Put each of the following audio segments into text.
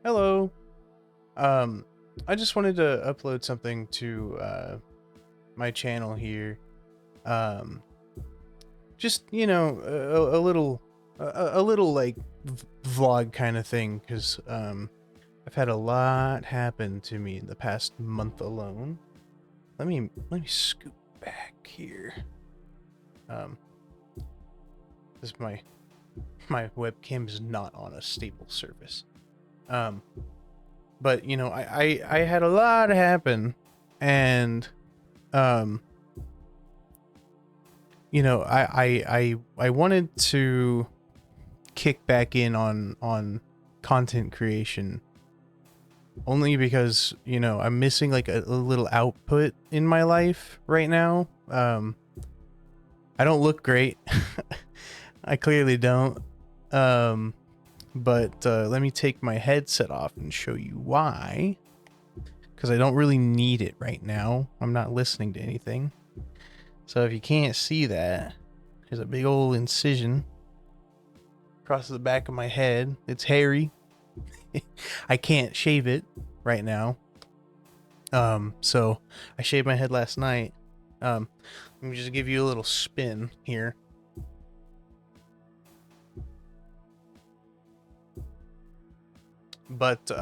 Hello. Um, I just wanted to upload something to my channel here. Um, just a little, a little like vlog kind of thing, because I've had a lot happen to me in the past month alone. Let me scoot back here. Um, this my webcam is not on a stable surface. But I had a lot happen, and um I wanted to kick back in on content creation, only because I'm missing like a little output in my life right now. I don't look great. I clearly don't. But let me take my headset off and show you why. Because I don't really need it right now. I'm not listening to anything. So if you can't see that, there's a big old incision across the back of my head. It's hairy. I can't shave it right now. So I shaved my head last night. Let me just give you a little spin here. But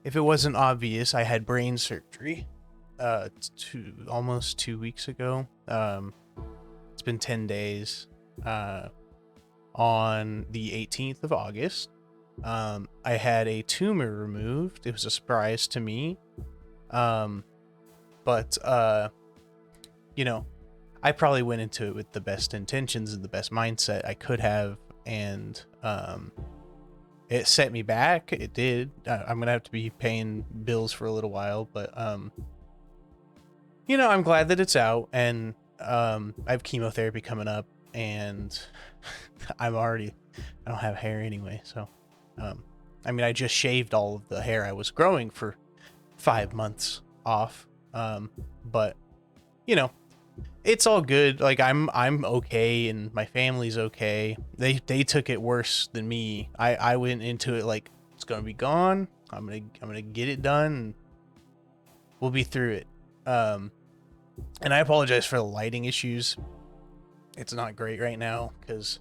if it wasn't obvious, I had brain surgery almost 2 weeks ago. It's been 10 days. On the 18th of August, I had a tumor removed. It was a surprise to me. But I probably went into it with the best intentions and the best mindset I could have, and it set me back. It did. I'm gonna have to be paying bills for a little while, but I'm glad that it's out, and I have chemotherapy coming up, and I don't have hair anyway, so I just shaved all of the hair I was growing for 5 months off. But it's all good. Like I'm okay, and my family's okay. They took it worse than me. I went into it like it's gonna be gone. I'm gonna get it done, and we'll be through it. And I apologize for the lighting issues. It's not great right now because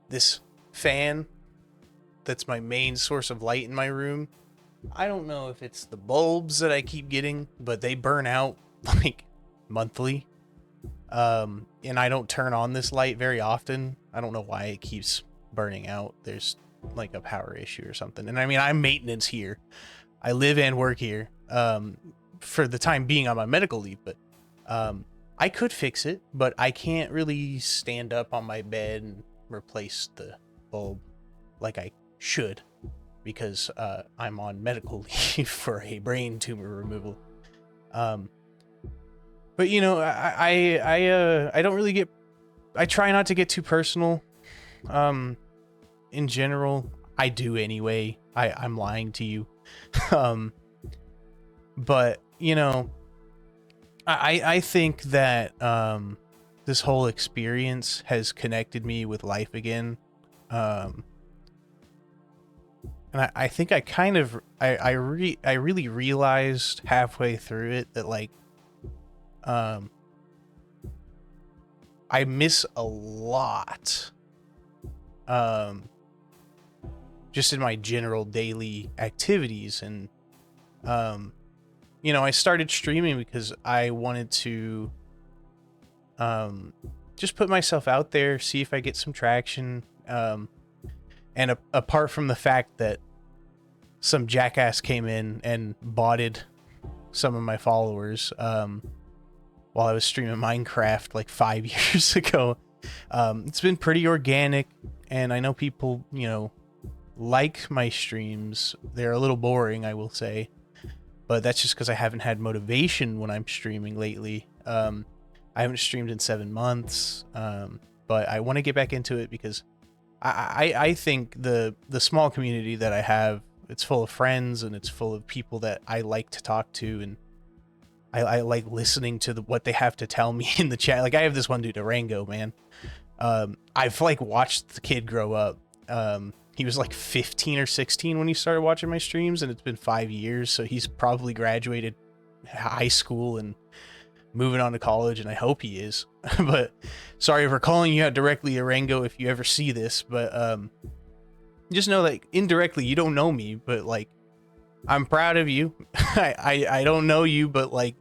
this fan that's my main source of light in my room, I don't know if it's the bulbs that I keep getting, but they burn out like monthly. And I don't turn on this light very often. I don't know why it keeps burning out. There's like a power issue or something. And I'm maintenance here. I live and work here. For the time being on my medical leave, but I could fix it, but I can't really stand up on my bed and replace the bulb like I should, because I'm on medical leave for a brain tumor removal. But I don't really get. I try not to get too personal. In general, I do anyway. I'm lying to you. But I think that this whole experience has connected me with life again. And I think I kind of I really realized halfway through it that like I miss a lot just in my general daily activities. And I started streaming because I wanted to just put myself out there, see if I get some traction. And apart from the fact that some jackass came in and botted some of my followers while I was streaming Minecraft like 5 years ago, it's been pretty organic, and I know people, like my streams. They're a little boring, I will say, but that's just because I haven't had motivation when I'm streaming lately. I haven't streamed in 7 months, but I want to get back into it because I think the small community that I have, it's full of friends, and it's full of people that I like to talk to, and I like listening to what they have to tell me in the chat. Like I have this one dude, Arango, man. I've like watched the kid grow up. he was like 15 or 16 when he started watching my streams, and it's been 5 years. So he's probably graduated high school and moving on to college, and I hope he is. But sorry for calling you out directly, Arango, if you ever see this. But just know that indirectly you don't know me, but like I'm proud of you. I don't know you, but like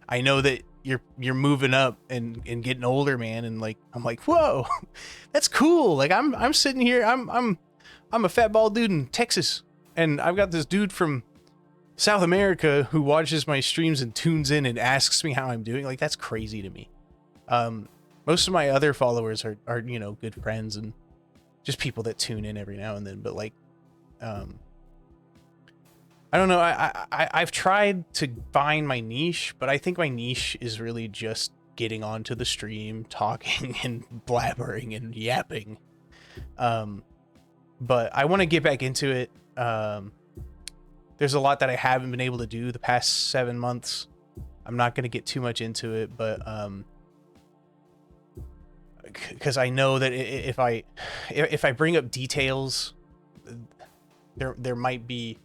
I know that you're moving up and getting older, man. And like I'm like, whoa, that's cool. Like I'm sitting here, I'm a fat bald dude in Texas, and I've got this dude from South America who watches my streams and tunes in and asks me how I'm doing. Like that's crazy to me. Most of my other followers are you know, good friends and just people that tune in every now and then. But like, I don't know. I've tried to find my niche, but I think my niche is really just getting onto the stream, talking and blabbering and yapping. But I want to get back into it. There's a lot that I haven't been able to do the past 7 months. I'm not going to get too much into it, but because I know that if I bring up details, there might be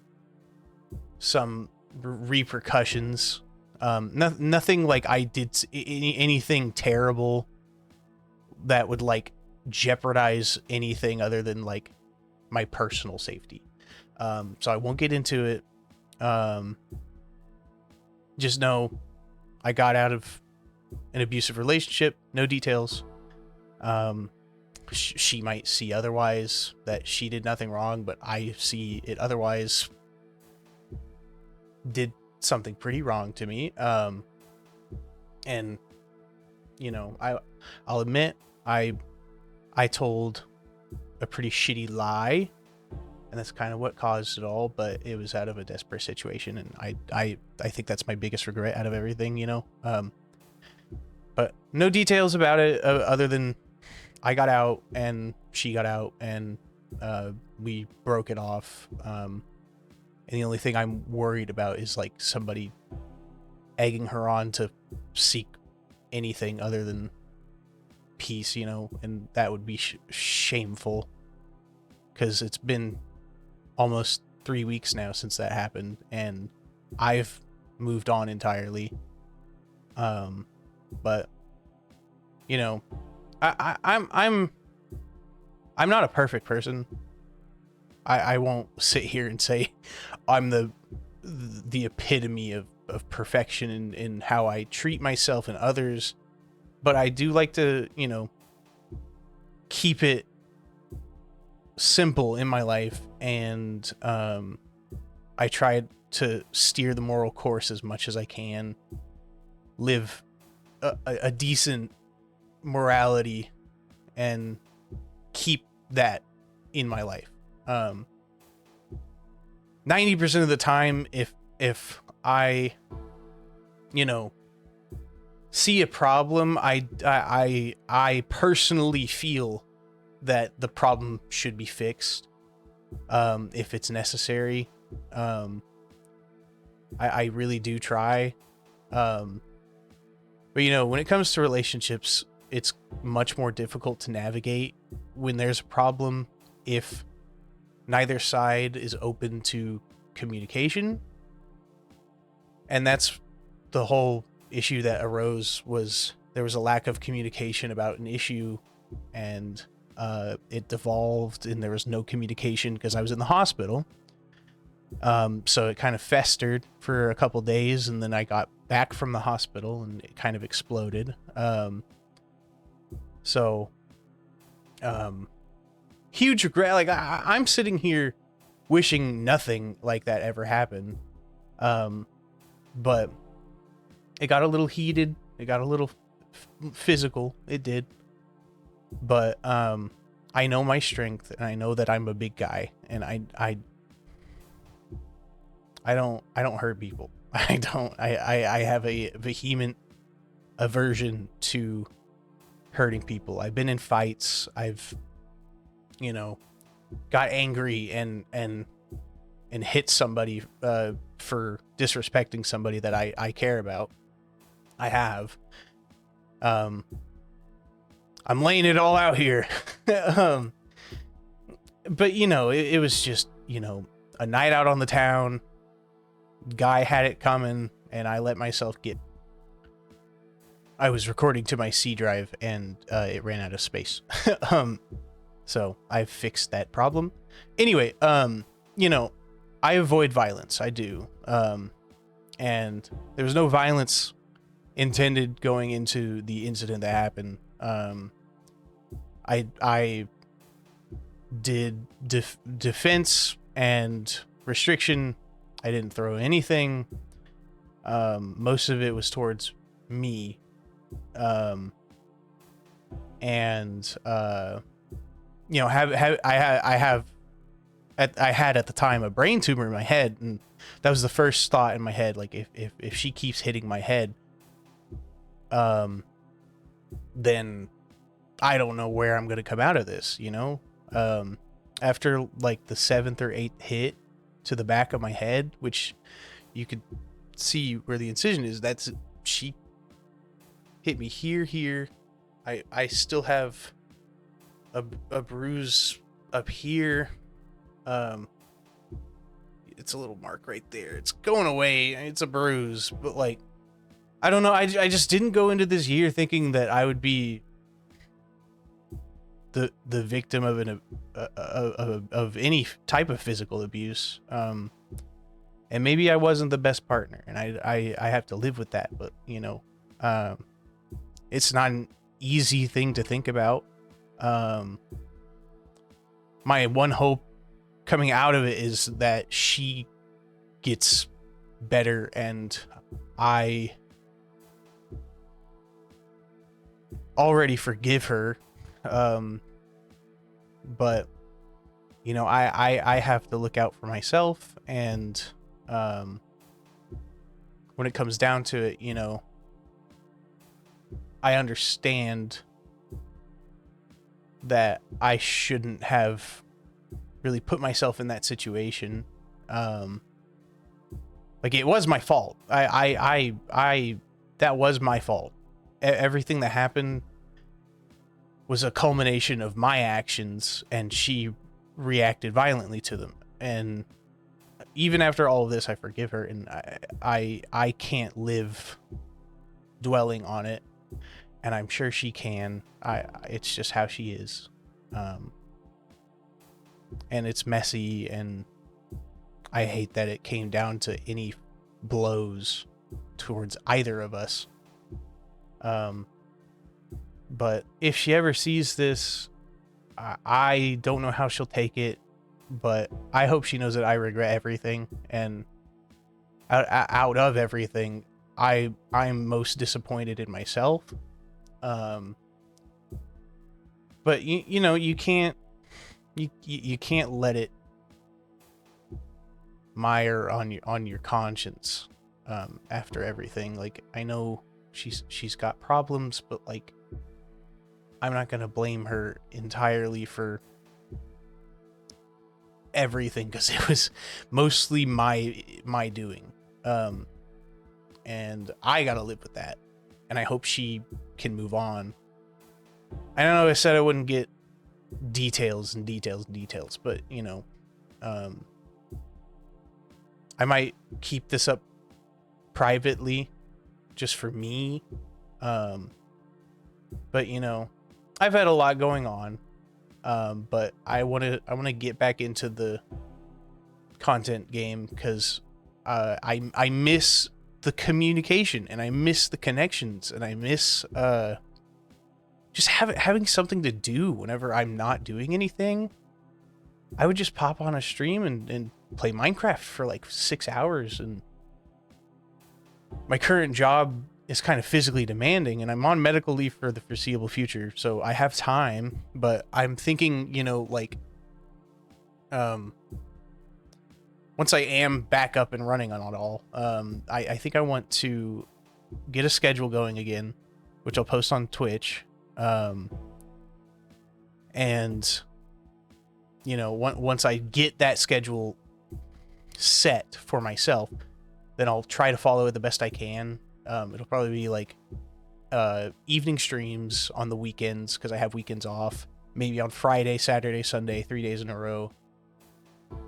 some repercussions. Nothing like I did anything terrible that would like jeopardize anything other than like my personal safety. So I won't get into it. Just know I got out of an abusive relationship. No details. She might see otherwise, that she did nothing wrong, but I see it otherwise. Did something pretty wrong to me. And you know, I'll admit I told a pretty shitty lie, and that's kind of what caused it all, but it was out of a desperate situation, and I think that's my biggest regret out of everything, you know. But no details about it other than I got out and she got out, and we broke it off. And the only thing I'm worried about is like somebody egging her on to seek anything other than peace, you know, and that would be shameful, because it's been almost 3 weeks now since that happened, and I've moved on entirely. But you know, I'm not a perfect person. I won't sit here and say I'm the epitome of perfection in how I treat myself and others, but I do like to, you know, keep it simple in my life, and I try to steer the moral course as much as I can, live a decent morality, and keep that in my life. 90% of the time, if I, you know, see a problem, I personally feel that the problem should be fixed, if it's necessary. I really do try. But you know, when it comes to relationships, it's much more difficult to navigate when there's a problem if neither side is open to communication. And that's the whole issue that arose, was there was a lack of communication about an issue, and it devolved, and there was no communication because I was in the hospital. So it kind of festered for a couple days, and then I got back from the hospital and it kind of exploded. Huge regret. Like I'm sitting here wishing nothing like that ever happened. But it got a little heated. It got a little physical. It did. But I know my strength, and I know that I'm a big guy, and I don't hurt people. I have a vehement aversion to hurting people. I've been in fights. I've, you know, got angry and hit somebody for disrespecting somebody that I care about. I have. I'm laying it all out here. but it was just, a night out on the town. Guy had it coming, and I let myself get. I was recording to my C drive, and it ran out of space. So I fixed that problem. Anyway, I avoid violence. I do. And there was no violence intended going into the incident that happened. I did defense and restriction. I didn't throw anything. Most of it was towards me. I had at the time a brain tumor in my head, and that was the first thought in my head. Like, if she keeps hitting my head, then I don't know where I'm gonna come out of this. After like the 7th or 8th hit to the back of my head, which you could see where the incision is. She hit me here. I still have a bruise up here. It's a little mark right there. It's going away. It's a bruise, but like, I don't know. I just didn't go into this year thinking that I would be the victim of any type of physical abuse. And maybe I wasn't the best partner, and I have to live with that. But it's not an easy thing to think about. My one hope coming out of it is that she gets better, and I already forgive her. But I have to look out for myself, and when it comes down to it, I understand that I shouldn't have really put myself in that situation. Like, it was my fault. That was my fault. Everything that happened was a culmination of my actions, and she reacted violently to them. And even after all of this, I forgive her, and I can't live dwelling on it, and I'm sure she can. It's just how she is. And it's messy, and I hate that it came down to any blows towards either of us. But if she ever sees this, I don't know how she'll take it, but I hope she knows that I regret everything, and out of everything, I'm most disappointed in myself. But you can't let it mire on your conscience after everything. Like, I know she's got problems, but like, I'm not gonna blame her entirely for everything, because it was mostly my doing. And I gotta live with that, and I hope she can move on. I know I said I wouldn't get details, but I might keep this up privately just for me. But I've had a lot going on. But I want to get back into the content game, because I miss the communication, and I miss the connections, and I miss just having something to do whenever I'm not doing anything. I would just pop on a stream and play Minecraft for like 6 hours. And my current job is kind of physically demanding, and I'm on medical leave for the foreseeable future, so I have time. But I'm thinking, once I am back up and running on it all, I think I want to get a schedule going again, which I'll post on Twitch. And once I get that schedule set for myself, then I'll try to follow it the best I can. It'll probably be like evening streams on the weekends, because I have weekends off. maybe on Friday, Saturday, Sunday, 3 days in a row.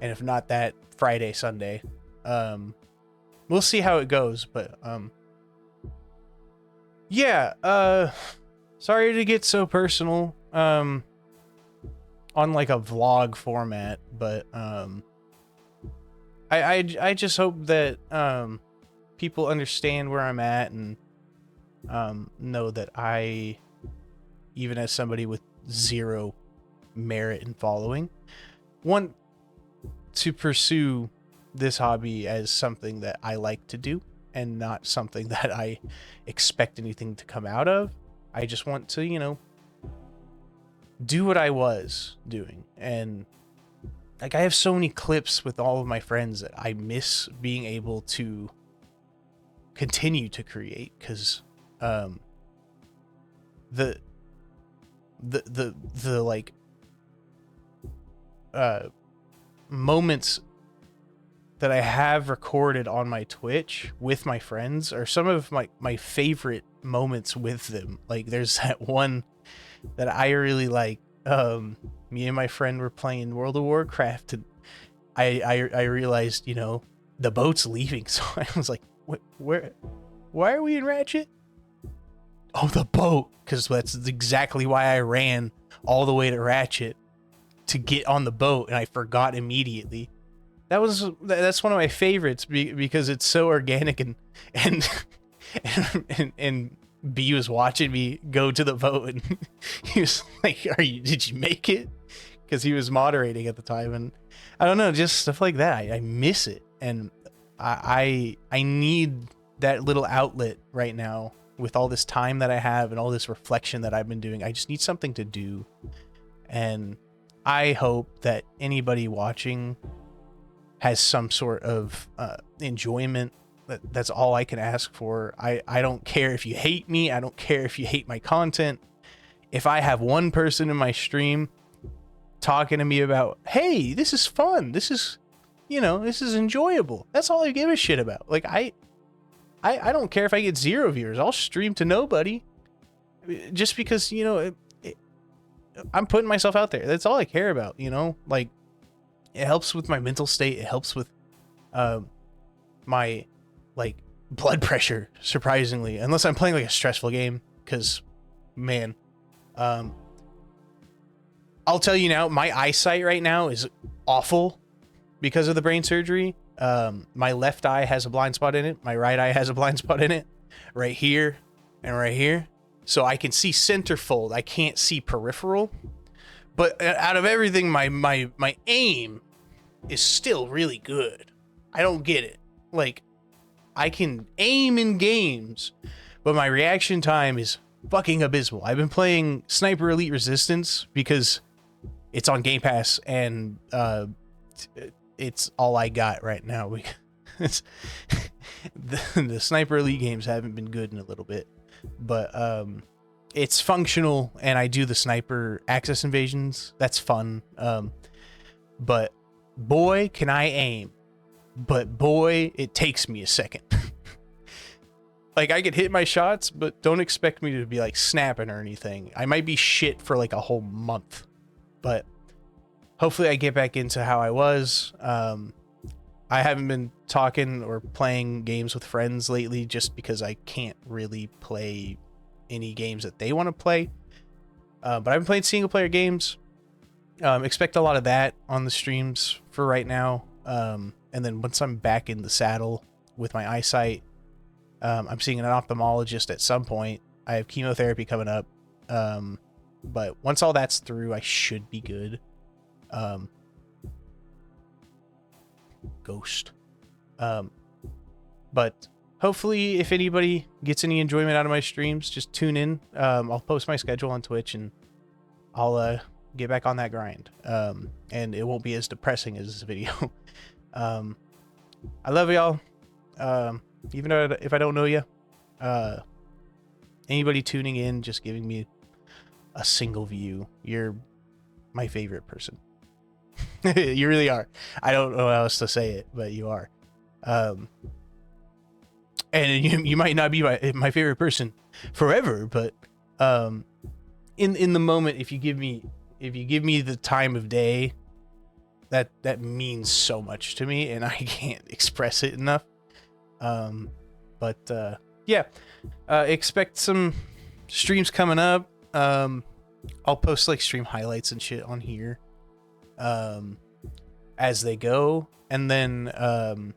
And if not that, Friday, Sunday. We'll see how it goes, but yeah, sorry to get so personal on like a vlog format, but I just hope that people understand where I'm at and know that I, even as somebody with zero merit in following, want to pursue this hobby as something that I like to do and not something that I expect anything to come out of. I just want to, you know, do what I was doing. And like, I have so many clips with all of my friends that I miss being able to continue to create, because the like moments that I have recorded on my Twitch with my friends are some of my favorite moments with them. Like, there's that one that I really like. Me and my friend were playing World of Warcraft, and I realized, you know, the boat's leaving, so I was like, why are we in Ratchet? Oh, the boat, because that's exactly why I ran all the way to Ratchet to get on the boat, and I forgot immediately. That's one of my favorites because it's so organic, and B was watching me go to the boat, and he was like, did you make it? Because he was moderating at the time, and I don't know, just stuff like that. I miss it, and I need that little outlet right now with all this time that I have and all this reflection that I've been doing. I just need something to do, and I hope that anybody watching has some sort of enjoyment. That's all I can ask for. I don't care if you hate me. I don't care if you hate my content. If I have one person in my stream talking to me about, hey, this is fun, this is, you know, this is enjoyable, that's all I give a shit about. Like, I don't care if I get 0 viewers. I'll stream to nobody, just because, you know, I'm putting myself out there. That's all I care about, you know? Like, it helps with my mental state. It helps with my, like, blood pressure, surprisingly. Unless I'm playing, like, a stressful game. Because, man, I'll tell you now, my eyesight right now is awful because of the brain surgery. My left eye has a blind spot in it. My right eye has a blind spot in it. Right here and right here. So I can see centerfold. I can't see peripheral. But out of everything, my aim is still really good. I don't get it. Like, I can aim in games, but my reaction time is fucking abysmal. I've been playing Sniper Elite Resistance because it's on Game Pass, and it's all I got right now. The Sniper Elite games haven't been good in a little bit, but it's functional, and I do the sniper access invasions. That's fun. But boy, can I aim. But boy, it takes me a second. Like, I could hit my shots, but don't expect me to be like snapping or anything. I might be shit for like a whole month, but hopefully I get back into how I was. I haven't been talking or playing games with friends lately just because I can't really play any games that they want to play. But I've been playing single player games. Expect a lot of that on the streams for right now. And then once I'm back in the saddle with my eyesight, I'm seeing an ophthalmologist at some point. I have chemotherapy coming up. But once all that's through, I should be good. Ghost. But hopefully, if anybody gets any enjoyment out of my streams, just tune in. I'll post my schedule on Twitch, and I'll get back on that grind. And it won't be as depressing as this video. I love y'all. Even if I don't know you, anybody tuning in, just giving me a single view, you're my favorite person. You really are. I don't know how else to say it, but you are. And you might not be my favorite person forever, but in the moment, if you give me if you give me the time of day, that means so much to me, and I can't express it enough. But yeah, expect some streams coming up. I'll post like stream highlights and shit on here as they go, and then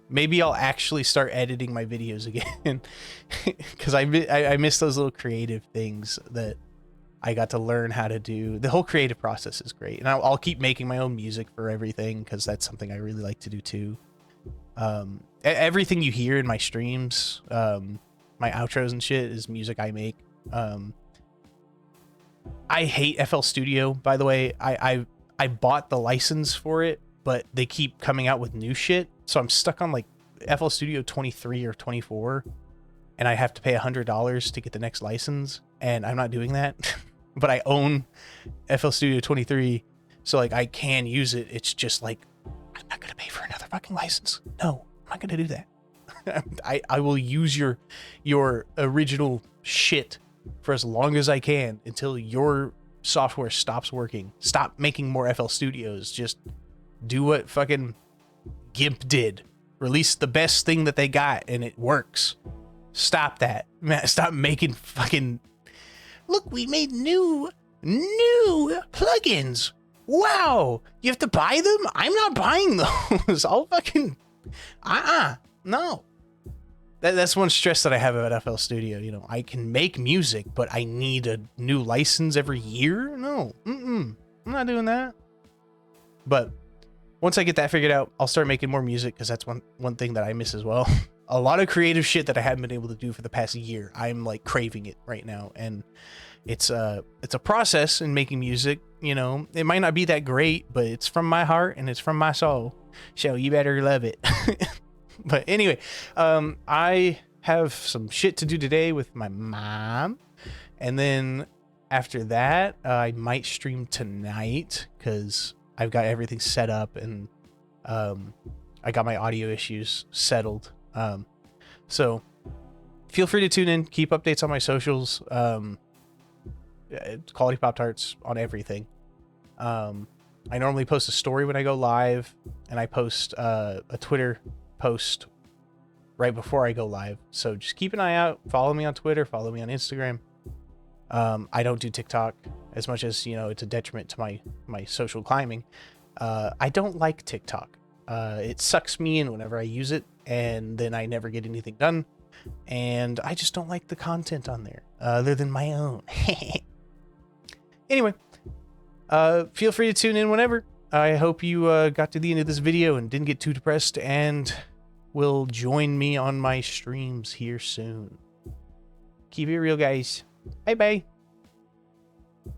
maybe I'll actually start editing my videos again because I miss those little creative things that I got to learn how to do. The whole creative process is great, and I'll keep making my own music for everything because that's something I really like to do too. Everything you hear in my streams, my outros and shit, is music I make. I hate FL Studio, by the way. I bought the license for it, but they keep coming out with new shit, so I'm stuck on like FL Studio 23 or 24, and I have to pay $100 to get the next license, and I'm not doing that. But I own FL Studio 23, so like I can use it. It's just like, I'm not gonna pay for another fucking license. No, I'm not gonna do that. I will use your original shit for as long as I can until your software stops working. Stop making more FL Studios. Just do what fucking GIMP did. Release the best thing that they got and it works. Stop that. Man, stop making fucking... Look, we made new plugins. Wow. You have to buy them? I'm not buying those. I'll fucking... No. That's one stress that I have about FL Studio. You know, I can make music, but I need a new license every year? No. I'm not doing that. But once I get that figured out, I'll start making more music, because that's one thing that I miss as well. A lot of creative shit that I haven't been able to do for the past year. I'm like craving it right now, and it's a process in making music. You know, it might not be that great, but it's from my heart and it's from my soul. So you better love it. But anyway, I have some shit to do today with my mom, and then after that, I might stream tonight because I've got everything set up, and I got my audio issues settled. So feel free to tune in, keep updates on my socials. Quality Pop Tarts on everything. I normally post a story when I go live, and I post a Twitter post right before I go live. So just keep an eye out. Follow me on Twitter. Follow me on Instagram. I don't do TikTok as much as, you know, it's a detriment to my social climbing. I don't like TikTok. It sucks me in whenever I use it, and then I never get anything done. And I just don't like the content on there, other than my own. Anyway, feel free to tune in whenever. I hope you got to the end of this video and didn't get too depressed, and will join me on my streams here soon. Keep it real, guys. Bye-bye.